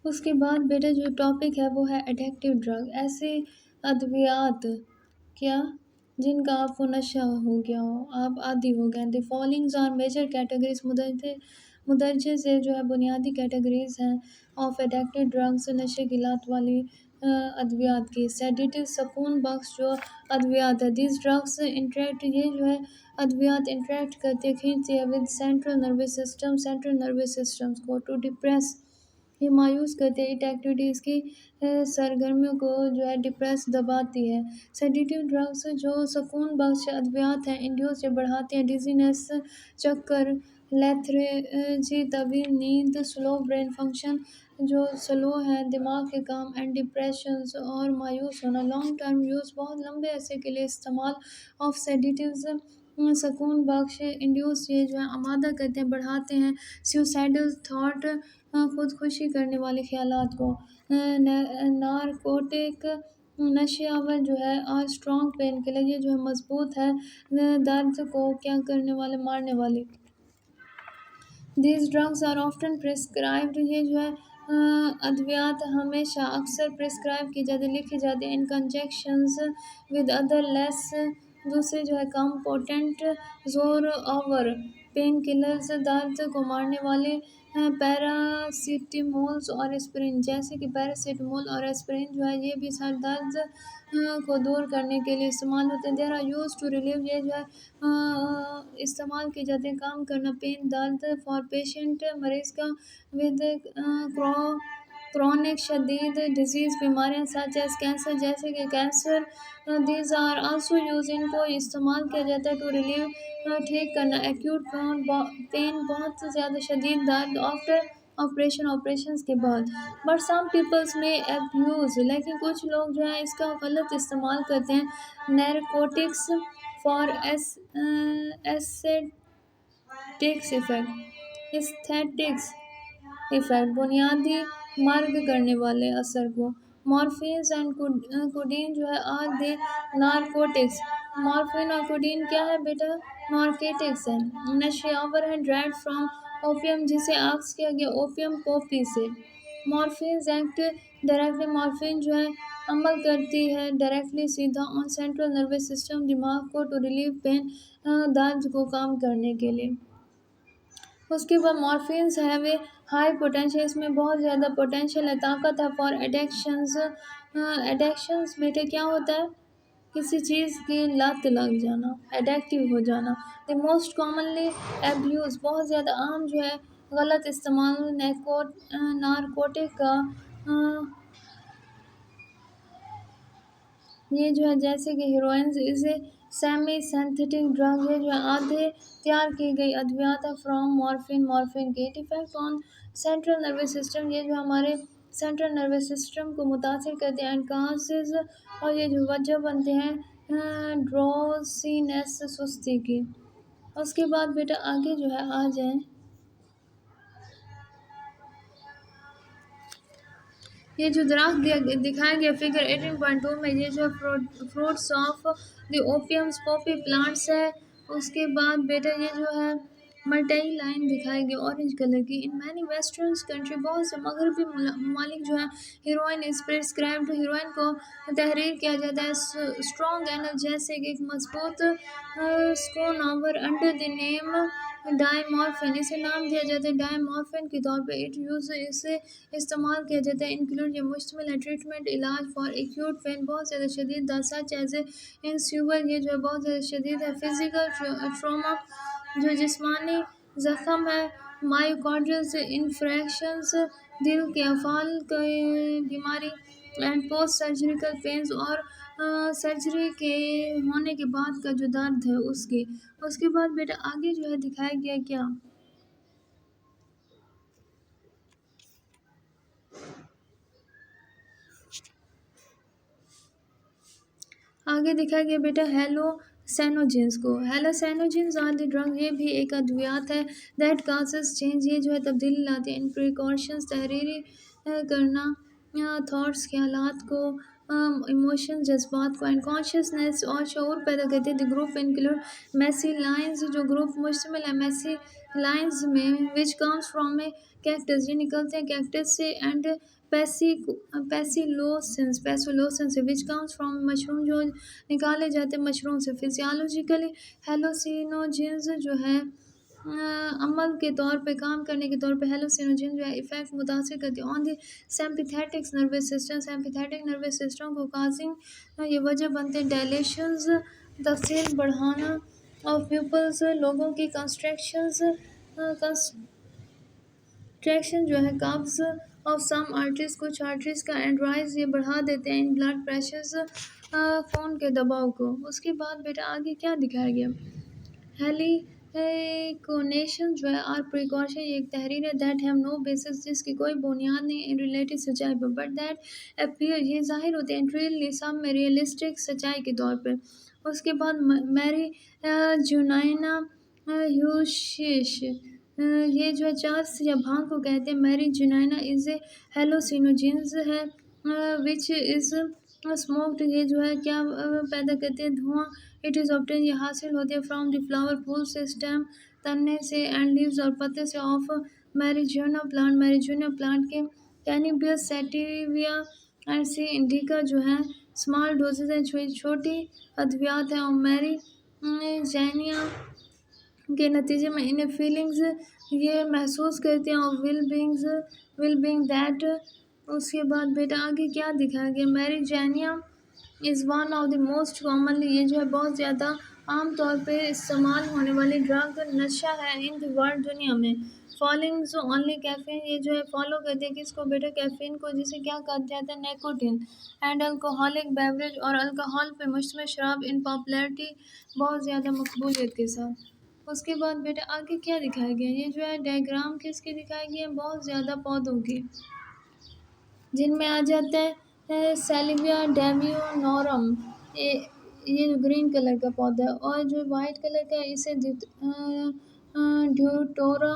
उसके बाद बेटा जो टॉपिक है वो है एडिक्टिव ड्रग, ऐसे अद्वियात क्या जिनका आपको नशा हो गया हो, आप आदी हो गए। The followings are major categories, मुदरजे से जो है बुनियादी कैटेगरीज हैं ऑफ एडिक्टिव ड्रग्स, नशे की लत वाली अद्वियात की। सेडेटिव सुकून बख्श जो अद्वियात है, दिस ड्रग्स इंटरेक्ट, ये जो है अद्वियात इंटरेक्ट करती है, खींचती है विद सेंट्रल नर्वस सिस्टम्स को टू डिप्रेस, ये मायूस करते हैं। इट एक्टिविटीज़ की सरगर्मियों को जो है डिप्रेस दबाती है। सेडेटिव ड्रग्स जो सुकून बख्श अद्वियात हैं, इंड्यूस, ये बढ़ाती हैं डिजीनेस, चक्कर, लेथरेजी, तवील नींद, स्लो ब्रेन फंक्शन, जो स्लो है दिमाग के काम, एंड डिप्रेशंस और मायूस होना। लॉन्ग टर्म यूज़, बहुत लंबे अरसे के लिए इस्तेमाल ऑफ सेडेटिव्स सुकून बख्श इंड्यूस, ये जो है आमादा करते हैं, बढ़ाते हैं सुसाइडल थाट, खुदकुशी करने वाले ख्यालात को। नारकोटिक, नशे आवर जो है और स्ट्रॉन्ग पेन किलर, ये जो है मजबूत है दर्द को क्या करने वाले, मारने वाले। These drugs are often prescribed, ये जो है अद्वियात हमेशा अक्सर प्रिस्क्राइब की जाती, लिखी जाती है इन कंजेक्शंस विद अदर लेस, दूसरे जो है कम पोटेंट जोर ओवर पेन किलर्स, दर्द को मारने वाले पैरासीटामोल्स और एस्पिरिन, जैसे कि पैरासीटामोल और एस्पिरिन जो है ये भी सर दर्द को दूर करने के लिए इस्तेमाल होते हैं। There are use to relieve, ये जो है इस्तेमाल किए जाते हैं काम करना पेन दर्द फॉर पेशेंट, मरीज़ का विद क्रॉनिक शदीद डिजीज़, बीमारियां सच एज कैंसर, जैसे कि cancer. These are also use, इनको इस्तेमाल किया जाता है टू रिलीव, ठीक करना एक्यूट पेन, बहुत ज़्यादा शदीद दर्द, आफ्टर ऑपरेशन के बाद। बट सम पीपल्स में एब्यूज़, लेकिन कुछ लोग जो है इसका गलत इस्तेमाल करते हैं। नैरकोटिक्स फॉर एस्थेटिक्स इफ़ेक्ट, बुनियादी मर्ग करने वाले असर को। मॉर्फिन्स एंड कोडीन जो है आर दे नारकोटिक्स, मॉर्फिन और कोडीन क्या है बेटा, नारकोटिक्स है, नशे आवर है, ड्राइव फ्रॉम ओपियम, जिसे आक्स किया गया ओपियम पॉपी से। मॉर्फिन्स एक्ट डायरेक्टली, मॉर्फिन जो है अमल करती है डायरेक्टली सीधा ऑन सेंट्रल नर्वस सिस्टम, दिमाग को, टू रिलीव पेन, दर्द को काम करने के लिए। उसके बाद मॉर्फिन्स है वे हाई पोटेंशियल, इसमें बहुत ज़्यादा पोटेंशियल है, ताकत है फॉर एडिक्शंस। एडिक्शंस बेटे क्या होता है, किसी चीज़ की लत लग जाना, एडिक्टिव हो जाना। द मोस्ट कॉमनली एब्यूज़, बहुत ज़्यादा आम जो है गलत इस्तेमाल नारकोटिक का, ये जो है जैसे कि हीरोइन, इसे सेमी सिंथेटिक ड्रग है, जो है आधे तैयार की गई अद्वियात है फ्रॉम मॉर्फिन के। It effect on central nervous system, ये जो हमारे सेंट्रल नर्वस सिस्टम को मुतासिर करते हैं, एंड कासेस, और ये जो वजह बनते हैं ड्रोसीनेस, सुस्ती की। उसके बाद बेटा आगे जो है आ जाए, ये जो दराख दिखाया गया फिगर 18.2 में, ये जो fruits of the opiums poppy plants है। उसके बाद बेटा ये जो है मल्टी लाइन दिखाई गई ऑरेंज कलर की। इन मैनी वेस्टर्न कंट्री, बहुत से मगरबी ममालिक जो है हीरोइन इस प्रिस्क्राइब्ड, हीरोइन को तहरीर किया जाता है स्ट्रॉन्ग एनर्जेसिक, एक मजबूत स्कोन ओवर अंडर द नेम डायमॉर्फिन, इसे नाम दिया जाता है डायमॉर्फिन के तौर पे। इट यूज, इसे इस्तेमाल किया जाता है इंक्लूड, ये मुश्तमिल है ट्रीटमेंट इलाज फॉर एक्यूट पेन, बहुत ज़्यादा शदीद दर्द, सच एज इन स्यूवर, ये जो है बहुत ज़्यादा शदीद है। फिजिकल ट्रोमा, जो जिस्मानी ज़ख़म है। मायोकार्डियल इन्फ्रेक्शंस, दिल के अफाल की बीमारी, एंड पोस्ट सर्जिकल पेंस, और सर्जरी के होने के बाद का जो दर्द है उसकी। उसके बाद बेटा आगे जो है दिखाया गया क्या, आगे दिखाया गया बेटा हेलोसेनोजेंस को। हेलोसेनोजेंस आर द ड्रग, ये भी एक अद्वियात है दैट काजेस चेंज, ये जो है तब्दीली लाते हैं इन प्रिकॉशंस, तहरीरी करना थॉट्स ख्यालात को, इमोशन जज्बात को एंड कॉन्शियसनेस और शऊर पैदा करती है। The group include mescalines, जो ग्रुप मुश्तमिल है मैसी लाइन्स में, which comes from a cactus, ये निकलते हैं कैक्टस से, एंड पैसिलोसेंस से, विच कम्स फ्रॉम मशरूम, जो निकाले जाते हैं मशरूम से। फिजियोलॉजिकली हेलोसिनोजेंस जो है अमल के तौर पे, काम करने के तौर पे हेलोसिनोजेन जो है इफ़ेक्ट मुतासर करती है on the sympathetic nervous system, sympathetic nervous system को, काजिंग ये वजह बनते हैं डायलेशंस, तफसील बढ़ाना, और पीपल्स लोगों की कंस्ट्रक्शंस, ट्रैक्शन जो है कब्ज ऑफ सम आर्टरीज, कुछ आर्टरीज का, एंड राइज ये बढ़ा देते हैं इन ब्लड प्रेशर्स, खून के दबाव को। उसके बाद बेटा आगे क्या दिखाया गया, हेलिकोनेशन जो है आर प्रिकॉशन, ये एक तहरीर है, दैट हैव नो बेसिस, जिसकी कोई बुनियाद नहीं इन रिलेटिव सच्चाई पर, बट दैट अपीयर ये जाहिर होते हैं ट्रियली सब में रियलिस्टिक सच्चाई के तौर पर। उसके बाद मैरी जुनाइना ह्यूशिश, ये जो है चार्स या भांग को कहते हैं। मैरी जुनाइना इज़ ए हेलोसिनोजेंस है, विच इज़ स्मोक्ड, ये जो है क्या पैदा करते हैं, धुआं। इट इज़ ऑब्टेन, ये हासिल होती है फ्रॉम द फ्लावर फूल से, स्टेम तने से, एंड लीव्स और पत्ते से, ऑफ मैरिजुना प्लांट, मैरिजुना प्लांट के। कैनिबियस सैटिविया एंड सी इंडिका जो है स्मॉल डोजेज है, छोटी अद्वियात है, और मैरी जैनिया के नतीजे में इन्हें फीलिंग्स ये महसूस करते हैं, और विल बींग दैट। उसके बाद बेटा आगे क्या दिखाया गया, marijuana is one of the most commonly, ये जो है बहुत ज़्यादा आम तौर पे इस्तेमाल होने वाली ड्रग नशा है इन द वर्ल्ड, दुनिया में। फॉलोइंग्स ओनली कैफीन, ये जो है फॉलो करते हैं किसको बेटा, कैफीन को, जिसे क्या कहा जाता है, निकोटीन। एंड अल्कोहलिक बेवरेज, और अल्कोहल पे मुश्तमिल शराब इन पॉपुलैरिटी, बहुत ज़्यादा मकबूलियत के साथ। उसके बाद बेटा आगे क्या दिखाया गया, ये जो है डायग्राम किसके दिखाए गए हैं, बहुत ज़्यादा पौधों की, जिनमें आ जाता है सेलिविया डेवियोनोरम, ये जो ग्रीन कलर का पौधा है, और जो वाइट कलर का है इसे ड्यूटोरा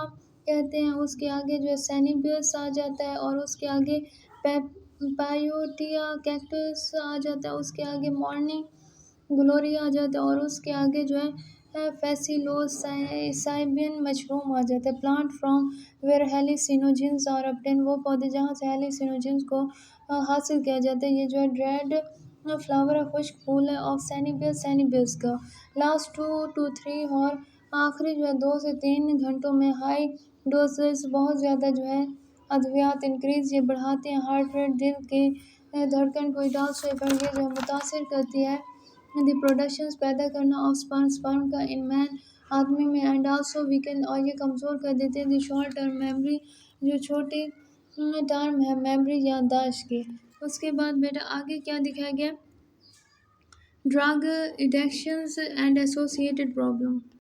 कहते हैं। उसके आगे जो है सैनिबियस आ जाता है, और उसके आगे पायोटिया कैक्टस आ जाता है, उसके आगे मॉर्निंग ग्लोरी आ जाता है, और उसके आगे जो है फैसिलोसाइबियन मशरूम आ जाता है। Plant from where hallucinogens are obtain, वो पौधे जहाँ से हेलिसिनोजेंस को हासिल किया जाता है। ये जो है रेड फ्लावर है, खुश्क फूल है, ऑफ सैनिबियस का। लास्ट 2 to 3 और आखिरी जो है 2 से 3 घंटों में हाई डोजेस, बहुत ज़्यादा जो है अद्वियात इंक्रीज ये बढ़ाते हैं हार्ट रेट, दिल के धड़कन को, इट ऑल्सो इफेक्ट, ये जो मुतासर करती है द प्रोडक्शंस पैदा करना ऑफ स्पर्म का इन मैन, आदमी में, एंड आल्सो वीकेंड, और ये कमज़ोर कर देते हैं द शॉर्ट टर्म मेमोरी, जो छोटी टर्म है मेमोरी याददाश्त की। उसके बाद बेटा आगे क्या दिखाया गया, drug addictions and associated problem.